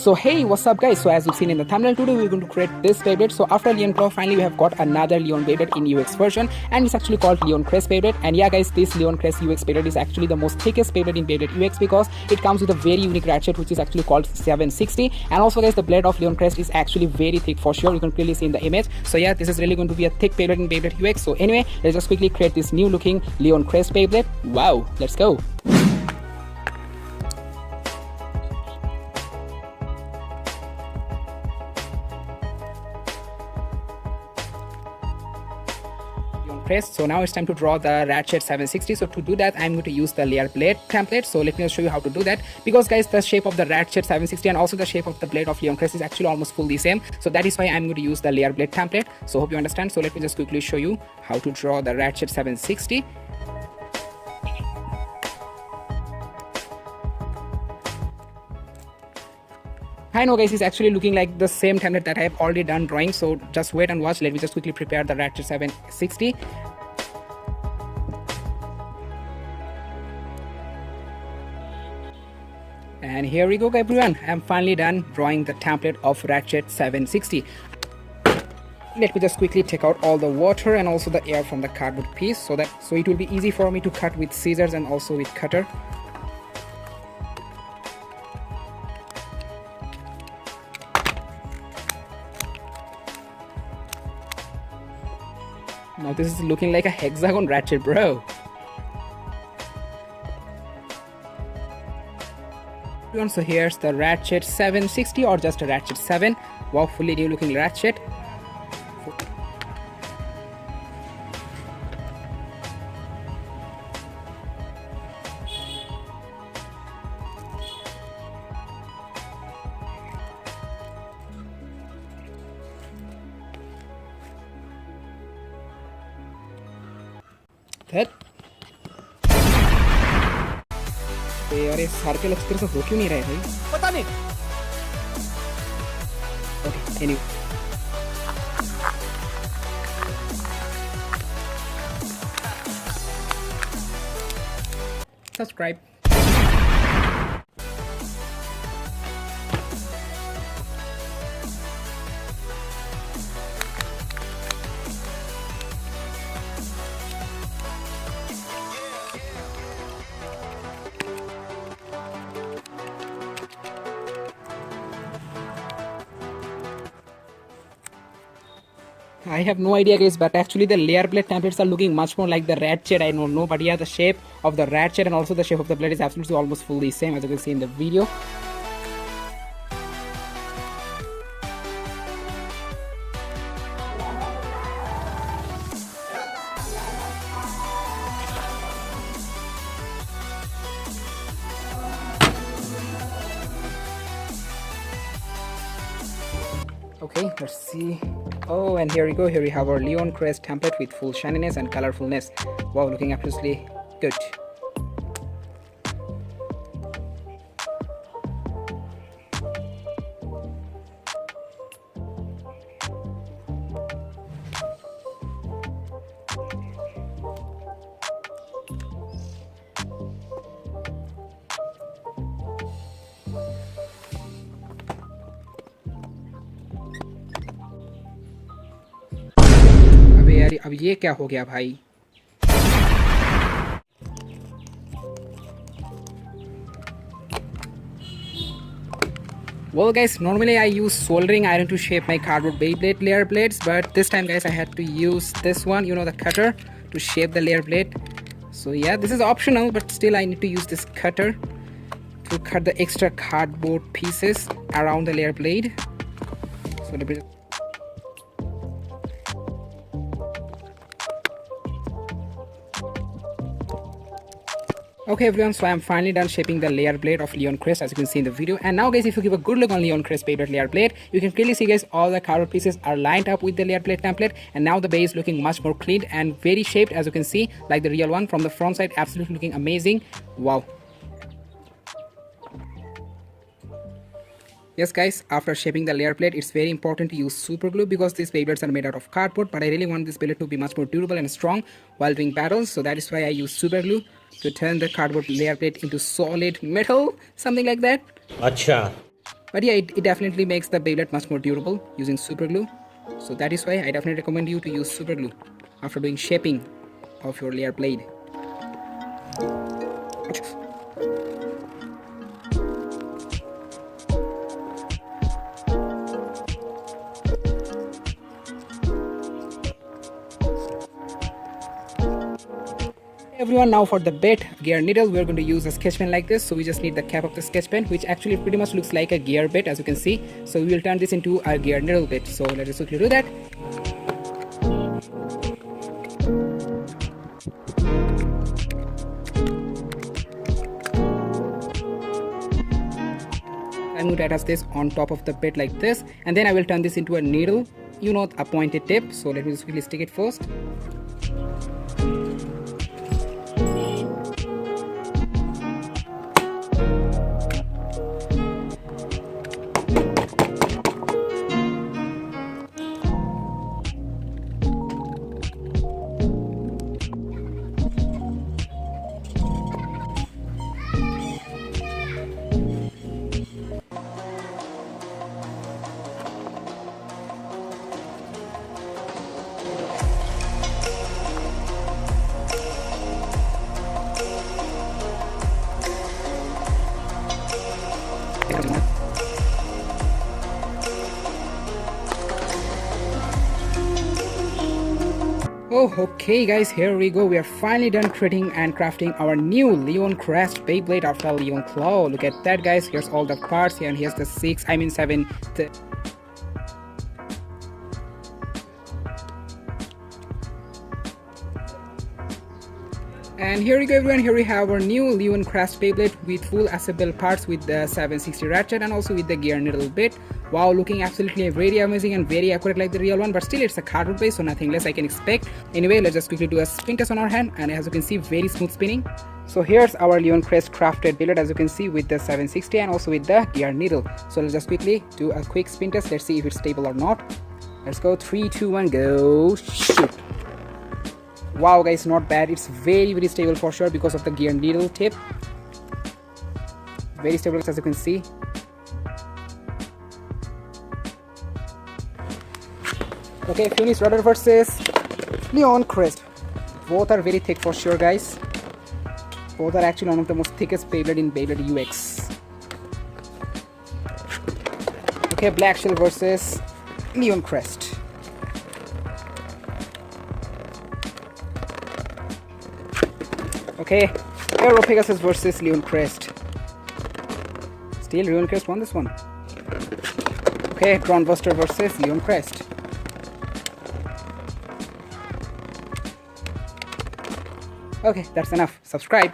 So hey, what's up guys? So as you've seen in the thumbnail, today we're going to create this Beyblade. So after LeoneCrest, finally we have got another Leon Beyblade in UX version, and it's actually called LeoneCrest Beyblade. And yeah guys, this LeoneCrest UX Beyblade is actually the most thickest Beyblade in Beyblade UX because it comes with a very unique Ratchet which is actually called 760. And also guys, the blade of LeoneCrest is actually very thick for sure. You can clearly see in the image. So yeah, this is really going to be a thick Beyblade in Beyblade UX. So anyway, let's just quickly create this new looking LeoneCrest Beyblade. Wow, let's go. So now it's time to draw the Ratchet 760. So to do that, I'm going to use the layer blade template. So let me just show you how to do that, because guys, the shape of the Ratchet 760 and also the shape of the blade of LeoneCrest is actually almost fully same. So that is why I'm going to use the layer blade template. So hope you understand. So let me just quickly show you how to draw the Ratchet 760. I know guys, it's actually looking like the same template that I have already done drawing, so just wait and watch. Let me just quickly prepare the Ratchet 760. And here we go everyone, I'm finally done drawing the template of Ratchet 760. Let me just quickly take out all the water and also the air from the cardboard piece so it will be easy for me to cut with scissors and also with cutter. Now this is looking like a hexagon Ratchet, bro. So here's the Ratchet 760 or just a Ratchet 7. Wow, fully new looking Ratchet. अरे circle अच्छी तरह से हो क्यों नहीं रहे भाई, पता नहीं. Okay, anyway. Subscribe. I have no idea guys, but actually the layer blade templates are looking much more like the Ratchet. I don't know, but yeah, the shape of the Ratchet and also the shape of the blade is absolutely almost fully same, as you can see in the video. Okay, let's see. Oh, and here we go. Here we have our LeoneCrest template with full shininess and colorfulness. Wow, looking absolutely good. यार अब ये क्या हो गया भाई. Well guys, normally I use soldering iron to shape my cardboard Beyblade layer blades, but this time guys I had to use this one, you know, the cutter, to shape the layer blade. So yeah, this is optional, but still I need to use this cutter to cut the extra cardboard pieces around the layer blade. So let me just... Okay everyone, so I'm finally done shaping the layer blade of LeoneCrest, as you can see in the video. And now guys, if you give a good look on LeoneCrest Beyblade layer blade, you can clearly see guys, all the cardboard pieces are lined up with the layer blade template, and now the base is looking much more clean and very shaped, as you can see, like the real one. From the front side, absolutely looking amazing. Wow. Yes guys, after shaping the layer plate, it's very important to use super glue because these Beyblades are made out of cardboard, but I really want this Beyblade to be much more durable and strong while doing battles, so that is why I use super glue to turn the cardboard layer plate into solid metal, something like that. Acha. But yeah, it definitely makes the Beyblade much more durable using super glue. So that is why I definitely recommend you to use super glue after doing shaping of your layer blade. Everyone, now for the bit gear needle, we are going to use a sketch pen like this. So we just need the cap of the sketch pen, which actually pretty much looks like a gear bit, as you can see. So we will turn this into a gear needle bit. So let us quickly do that. I'm going to attach this on top of the bit like this, and then I will turn this into a needle, you know, a pointed tip. So let me just quickly stick it first. Oh, okay guys, here we go. We are finally done creating and crafting our new LeoneCrest Beyblade after Leon Claw. Look at that guys, here's all the parts here, and here's the 7. And here we go everyone, here we have our new LeoneCrest Beyblade with full assembled parts with the 760 Ratchet and also with the gear needle bit. Wow, looking absolutely very amazing and very accurate like the real one, but still it's a cardboard base, so nothing less I can expect. Anyway, let's just quickly do a spin test on our hand, and as you can see, very smooth spinning. So here's our LeoneCrest crafted Beyblade, as you can see, with the 760 and also with the gear needle. So let's just quickly do a quick spin test. Let's see if it's stable or not. Let's go, 3, 2, 1, go, shoot. Wow guys, not bad. It's very stable for sure because of the gear needle tip. Very stable as you can see. Okay, Finish Rudder versus LeoneCrest. Both are very thick for sure guys. Both are actually one of the most thickest Beyblade in Beyblade UX. Okay, Black Shell versus LeoneCrest. Okay, Aero Pegasus versus LeoneCrest. Still LeoneCrest won this one. Okay, Drone Buster versus LeoneCrest. Okay, that's enough. Subscribe.